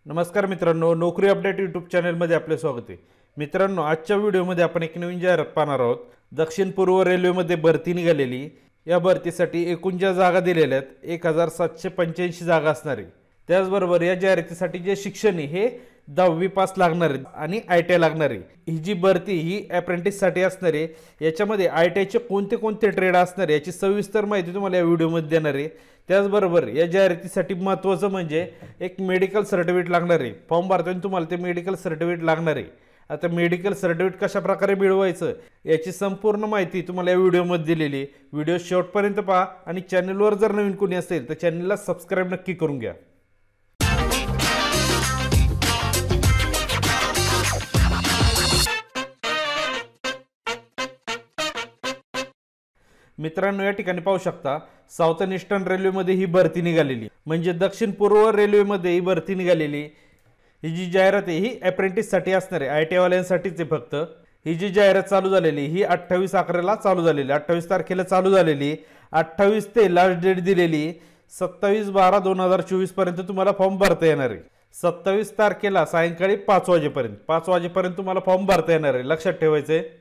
नमस्कार मित्रांनो, नोकरी अपडेट यूट्यूब चॅनलमध्ये आपले स्वागत आहे. मित्रांनो, आजच्या व्हिडिओमध्ये आपण एक नवीन जाहिरात पाहणार आहोत. दक्षिण पूर्व रेल्वेमध्ये भरती निघालेली. या भरतीसाठी एकूण ज्या जागा दिलेल्या आहेत 1785 जागा असणार आहे. त्याचबरोबर या जाहिरातीसाठी जे शिक्षण आहे हे 10वी पास लागणार आहे आणि ITI लागणार आहे. ही जी भरती ही अप्रेंटिससाठी असणार आहे. याच्यामध्ये ITIचे कोणते कोणते ट्रेड असणार आहे याची सविस्तर माहिती तुम्हाला या व्हिडिओमध्ये देणार आहे. त्याचबरोबर या जाहिरातीसाठी महत्त्वाचं म्हणजे एक मेडिकल सर्टिफिकेट लागणार आहे. फॉर्म भरताना तुम्हाला ते मेडिकल सर्टिफिकेट लागणार आहे. आता मेडिकल सर्टिफिकेट कशा प्रकारे मिळवायचं याची संपूर्ण माहिती तुम्हाला या व्हिडिओमध्ये दिलेली आहे. व्हिडिओ शेवटपर्यंत पहा आणि चॅनलवर जर नवीन कोणी असेल तर चॅनलला सबस्क्राईब नक्की करून घ्या. मित्रांनो, या ठिकाणी पाहू शकता साऊथर्न ईस्टर्न रेल्वेमध्ये ही भरती निघालेली, म्हणजे दक्षिण पूर्व रेल्वेमध्ये ही भरती निघालेली. ही जी जाहिरात आहे ही अप्रेंटिससाठी असणार आहे, ITI वाल्यांसाठीच आहे फक्त. ही जी जाहिरात चालू झालेली ही 28/11ला चालू झालेली, 28 तारखेला चालू झालेली. 28 ते लास्ट डेट दिलेली 27/12/2024 पर्यंत तुम्हाला फॉर्म भरता येणार आहे. 27 तारखेला सायंकाळी 5 वाजेपर्यंत तुम्हाला फॉर्म भरता येणार आहे. लक्षात ठेवायचं आहे,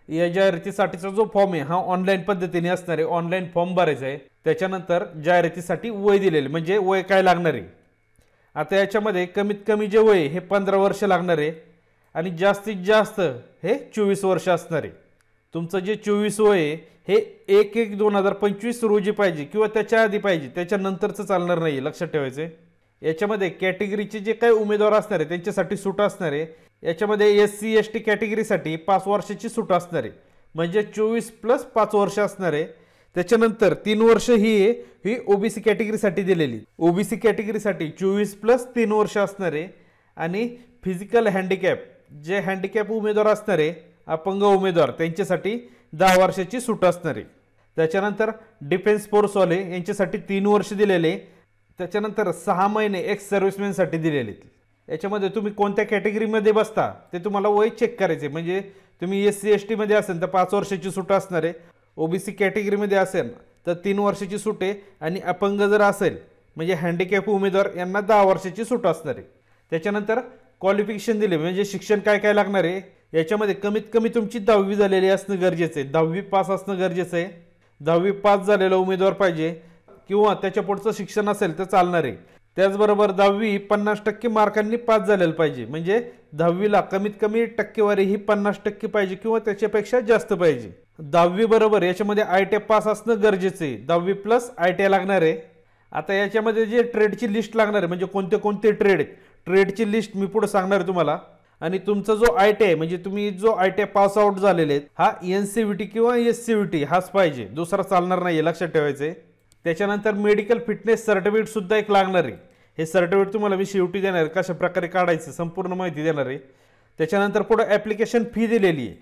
या जाहिरातीसाठीचा जो फॉर्म आहे हा ऑनलाईन पद्धतीने असणार आहे. ऑनलाईन फॉर्म भरायचा आहे. त्याच्यानंतर जाहिरातीसाठी वय दिलेले, म्हणजे वय काय लागणार आहे. आता याच्यामध्ये कमीत कमी जे वय हे 15 वर्ष लागणार आहे आणि जास्तीत जास्त हे 24 वर्ष असणार आहे. तुमचं जे 24 वय आहे हे 1/1/2025 रोजी पाहिजे किंवा त्याच्या आधी पाहिजे, त्याच्यानंतरचं चालणार नाही. लक्षात ठेवायचं आहे. याच्यामध्ये कॅटेगरीचे जे काही उमेदवार असणार आहे त्यांच्यासाठी सूट असणार आहे. याच्यामध्ये SC ST कॅटेगरीसाठी 5 वर्षाची सूट असणार आहे, म्हणजे 24 + 5 वर्ष असणार आहे. त्याच्यानंतर 3 वर्ष ही OBC कॅटेगरीसाठी दिलेली. OBC कॅटेगरीसाठी 24 + 3 वर्ष असणार आहे. आणि फिजिकल हँडिकॅप जे हँडिकॅप उमेदवार असणार आहे, अपंग उमेदवार, त्यांच्यासाठी 10 वर्षाची सूट असणार आहे. त्याच्यानंतर डिफेन्स फोर्सवाले यांच्यासाठी 3 वर्ष दिलेले. त्याच्यानंतर 6 महिने एक्स सर्व्हिसमॅनसाठी दिलेले. याच्यामध्ये तुम्ही कोणत्या कॅटेगरीमध्ये बसता ते तुम्हाला वय चेक करायचे. म्हणजे तुम्ही SC ST मध्ये असेल तर 5 वर्षाची सूट असणार आहे. OBC कॅटेगरीमध्ये असेल तर 3 वर्षाची सूट आहे. आणि अपंग जर असेल म्हणजे हँडिकॅप उमेदवार यांना 10 वर्षाची सूट असणार आहे. त्याच्यानंतर क्वालिफिकेशन दिले, म्हणजे शिक्षण काय काय लागणार आहे. याच्यामध्ये कमीत कमी तुमची 10वी झालेली असणं गरजेचं आहे. 10वी पास असणं गरजेचं आहे. 10वी पास झालेला उमेदवार पाहिजे किंवा त्याच्या पुढचं शिक्षण असेल तर चालणार आहे. त्याचबरोबर 10वी 50% मार्कांनी पास झालेलं पाहिजे, म्हणजे 10वीला कमीत कमी टक्केवारी ही 50% पाहिजे किंवा त्याच्यापेक्षा जास्त पाहिजे. 10वी बरोबर याच्यामध्ये ITI पास असणं गरजेचं आहे. 10वी + ITI लागणार आहे. आता याच्यामध्ये जे ट्रेडची लिस्ट लागणार आहे, म्हणजे कोणते कोणते ट्रेडची लिस्ट मी पुढे सांगणार आहे तुम्हाला. आणि तुमचा जो ITI म्हणजे तुम्ही जो ITI पास आउट झालेले आहेत हा NCVT किंवा SCVT हाच पाहिजे, दुसरा चालणार नाही. लक्षात ठेवायचं आहे. त्याच्यानंतर मेडिकल फिटनेस सर्टिफिकेट सुद्धा एक लागणार आहे. हे सर्टिफिकेट तुम्हाला मी शेवटी देणार आहे, कशा प्रकारे काढायचं संपूर्ण माहिती देणार आहे. त्याच्यानंतर पुढे ॲप्लिकेशन फी दिलेली आहे.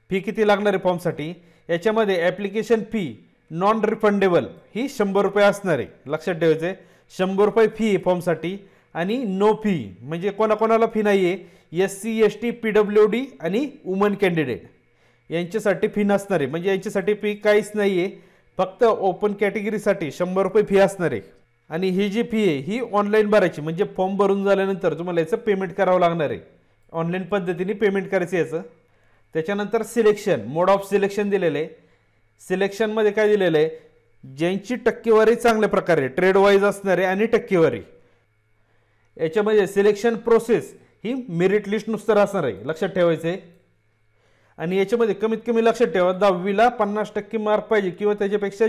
फी किती लागणार आहे फॉर्मसाठी. याच्यामध्ये ॲप्लिकेशन फी नॉन रिफंडेबल ही 100 रुपये असणार आहे. लक्षात ठेवायचं आहे, 100 रुपये फी आहे फॉर्मसाठी. आणि नो फी म्हणजे कोणाकोणाला फी नाही आहे. SC ST PWD आणि वुमन कॅन्डिडेट यांच्यासाठी फी नसणार आहे, म्हणजे यांच्यासाठी फी काहीच नाही आहे. फक्त ओपन कॅटेगरीसाठी 100 रुपये फी असणार आहे. आणि ही जी फी आहे ही ऑनलाईन भरायची, म्हणजे फॉर्म भरून झाल्यानंतर तुम्हाला याचं पेमेंट करावं लागणार आहे. ऑनलाईन पद्धतीने पेमेंट करायचं याचं. त्याच्यानंतर सिलेक्शन, मोड ऑफ सिलेक्शन दिलेलं आहे. सिलेक्शनमध्ये काय दिलेलं आहे, ज्यांची टक्केवारी चांगल्या प्रकारे ट्रेड वाईज असणार आहे आणि टक्केवारी. याच्यामध्ये सिलेक्शन प्रोसेस ही मेरिट लिस्ट नुसार असणार आहे. लक्षात ठेवायचं आहे. आणि याच्यामध्ये कमीत कमी लक्षात ठेवा 10वीला 50% मार्क पाहिजे किंवा त्याच्यापेक्षा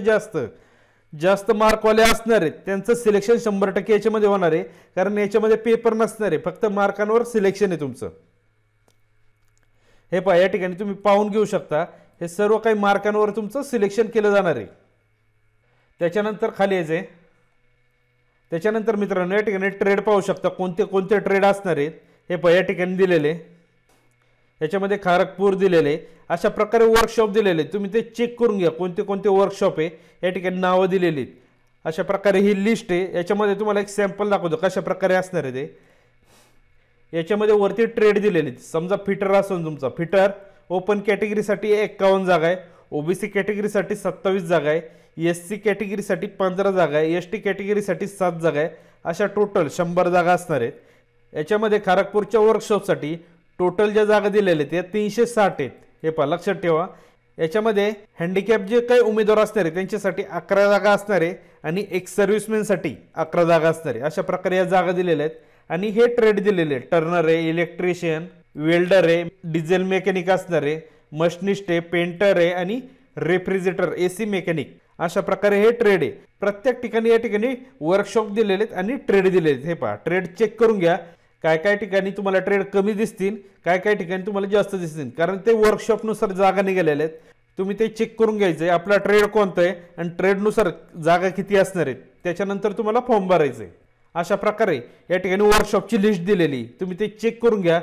जास्त मार्कवाले असणार आहेत त्यांचं सिलेक्शन 100% याच्यामध्ये होणार आहे. कारण याच्यामध्ये पेपर नसणार आहे, फक्त मार्कांवर सिलेक्शन आहे तुमचं. हे पहा, या ठिकाणी तुम्ही पाहून घेऊ शकता, हे सर्व काही मार्कांवर तुमचं सिलेक्शन केलं जाणार आहे. त्याच्यानंतर खाली यायचं आहे. त्याच्यानंतर मित्रांनो या ठिकाणी ट्रेड पाहू शकता, कोणते कोणते ट्रेड असणार आहेत. हे पहा, या ठिकाणी दिलेले. याच्यामध्ये खरगपूर दिलेले. अशा प्रकारे वर्कशॉप दिलेले, तुम्ही ते चेक करून घ्या कोणते कोणते वर्कशॉप आहे. या ठिकाणी नावं दिलेली. अशा प्रकारे ही लिस्ट आहे. याच्यामध्ये तुम्हाला एक सॅम्पल दाखवतो कशा प्रकारे असणार आहे ते. याच्यामध्ये वरती ट्रेड दिलेले. समजा फिटर असेल तुमचा, फिटर ओपन कॅटेगरीसाठी 51 जागा आहे. OBC कॅटेगरीसाठी 27 जागा आहे. SC कॅटेगरीसाठी 15 जागा आहे. ST कॅटेगरीसाठी 7 जागा आहे. अशा टोटल 100 जागा असणार आहेत. याच्यामध्ये खरगपूरच्या वर्कशॉपसाठी टोटल ज्या जागा दिलेल्या आहेत त्या 360 आहेत. हे पहा लक्षात ठेवा. याच्यामध्ये हँडिकॅप जे काही उमेदवार असणार आहे त्यांच्यासाठी 11 जागा असणार आहे आणि एक सर्व्हिसमॅनसाठी 11 जागा असणार आहे. अशा प्रकारे या जागा दिलेल्या आहेत. आणि हे ट्रेड दिलेले आहेत. टर्नर आहे, इलेक्ट्रिशियन, वेल्डर आहे, डिझेल मेकॅनिक असणार आहे, मशिनिस्ट आहे, पेंटर आहे आणि रेफ्रिजरेटर AC मेकॅनिक. अशा प्रकारे हे ट्रेड आहे. प्रत्येक ठिकाणी या ठिकाणी वर्कशॉप दिलेले आहेत आणि ट्रेड दिलेले आहेत. हे पहा ट्रेड चेक करून घ्या. काय काय ठिकाणी तुम्हाला ट्रेड कमी दिसतील, काय काय ठिकाणी तुम्हाला जास्त दिसतील, कारण ते वर्कशॉपनुसार जागा निघालेल्या आहेत. तुम्ही ते चेक करून घ्यायचं आहे आपला ट्रेड कोणता आहे आणि ट्रेडनुसार जागा किती असणार आहेत. त्याच्यानंतर तुम्हाला फॉर्म भरायचं आहे. अशा प्रकारे या ठिकाणी वर्कशॉपची लिस्ट दिलेली, तुम्ही ते चेक करून घ्या.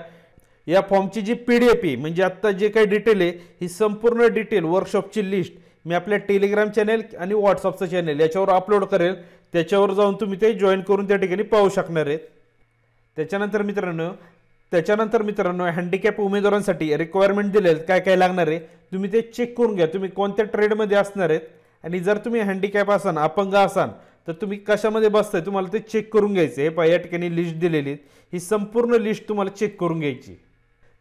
या फॉर्मची जी PDF आहे म्हणजे आत्ता जे काही डिटेल आहे ही संपूर्ण डिटेल वर्कशॉपची लिस्ट मी आपल्या टेलिग्राम चॅनेल आणि व्हॉट्सअपचं चॅनेल याच्यावर अपलोड करेल. त्याच्यावर जाऊन तुम्ही ते जॉईन करून त्या ठिकाणी पाहू शकणार आहेत. त्याच्यानंतर मित्रांनो हँडिकॅप उमेदवारांसाठी रिक्वायरमेंट दिलेत काय काय लागणार आहे तुम्ही ते चेक करून घ्या. तुम्ही कोणत्या ट्रेडमध्ये असणार आहेत आणि जर तुम्ही हँडिकॅप असाल, अपंग असाल तर तुम्ही कशामध्ये बसताय तुम्हाला ते चेक करून घ्यायचं. हे पहा या ठिकाणी लिस्ट दिलेली आहे. ही संपूर्ण लिस्ट तुम्हाला चेक करून घ्यायची.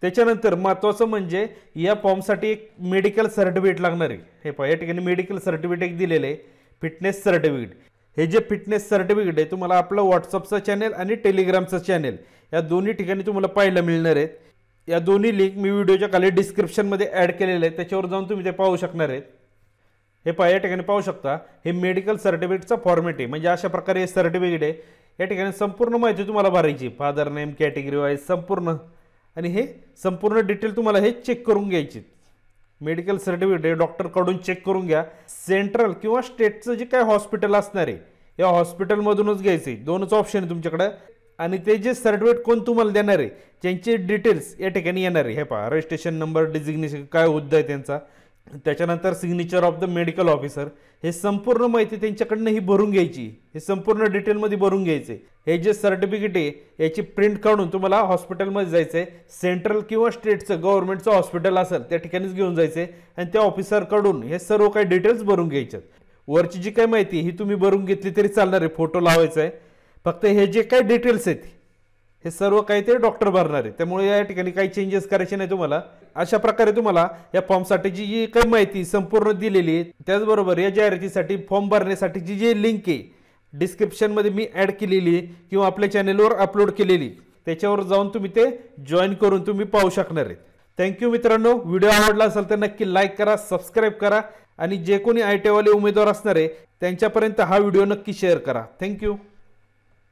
त्याच्यानंतर महत्त्वाचं म्हणजे या फॉर्मसाठी एक मेडिकल सर्टिफिकेट लागणार आहे. हे पहा या ठिकाणी मेडिकल सर्टिफिकेट दिलेलं आहे, फिटनेस सर्टिफिकेट. हे जे फिटनेस सर्टिफिकेट आहे तुम्हाला आपलं व्हॉट्सअपचं चॅनेल आणि टेलिग्रामचं चॅनेल या दोन्ही ठिकाणी तुम्हाला पाहायला मिळणार आहेत. या दोन्ही लिंक मी व्हिडिओच्या खाली डिस्क्रिप्शनमध्ये ॲड केलेले आहेत, त्याच्यावर जाऊन तुम्ही ते पाहू शकणार आहेत. हे पहा या ठिकाणी पाहू शकता हे मेडिकल सर्टिफिकेटचा फॉर्मॅट आहे. म्हणजे अशा प्रकारे हे सर्टिफिकेट आहे. या ठिकाणी संपूर्ण माहिती तुम्हाला भरायची, फादर नेम, कॅटेगरी वाईज संपूर्ण, आणि हे संपूर्ण डिटेल तुम्हाला हे चेक करून घ्यायची. मेडिकल सर्टिफिकेट आहे डॉक्टरकडून चेक करून घ्या. सेंट्रल किंवा स्टेटचं जे काय हॉस्पिटल असणार आहे या हॉस्पिटलमधूनच घ्यायचं आहे. दोनच ऑप्शन आहे तुमच्याकडे. आणि ते जे सर्टिफिकेट कोण तुम्हाला देणार आहे त्यांचे डिटेल्स या ठिकाणी येणार आहे. हे पहा रजिस्ट्रेशन नंबर, डिजिग्नेशन, काय हुद्दा आहे त्यांचा, त्याच्यानंतर signature of the medical officer, हे संपूर्ण माहिती त्यांच्याकडनं ही भरून घ्यायची. हे संपूर्ण डिटेलमध्ये भरून घ्यायचे. हे जे सर्टिफिकेट आहे याची प्रिंट काढून तुम्हाला हॉस्पिटलमध्ये जायचं आहे. सेंट्रल किंवा स्टेटचं गव्हर्नमेंटचं हॉस्पिटल असेल त्या ठिकाणीच घेऊन जायचं आहे आणि त्या ऑफिसरकडून हे सर्व काही डिटेल्स भरून घ्यायच्यात. वरची जी काही माहिती ही तुम्ही भरून घेतली तरी चालणार आहे, फोटो लावायचा आहे. फक्त हे जे काही डिटेल्स आहेत हे सर्व काही ते डॉक्टर भरणार आहे. त्यामुळे या ठिकाणी काही चेंजेस करायचे नाही तुम्हाला. अशा प्रकारे तुम्हाला या फॉर्मसाठीची जी काही माहिती संपूर्ण दिलेली आहे, त्याचबरोबर या जाहिरातीसाठी फॉर्म भरण्यासाठीची जी लिंक आहे डिस्क्रिप्शनमध्ये मी ॲड केलेली आहे किंवा आपल्या चॅनेलवर अपलोड केलेली, त्याच्यावर जाऊन तुम्ही ते जॉईन करून तुम्ही पाहू शकणार आहेत. थँक्यू मित्रांनो. व्हिडिओ आवडला असेल तर नक्की लाईक करा, सबस्क्राईब करा आणि जे कोणी ITवाले उमेदवार असणार आहे त्यांच्यापर्यंत हा व्हिडिओ नक्की शेअर करा. थँक्यू.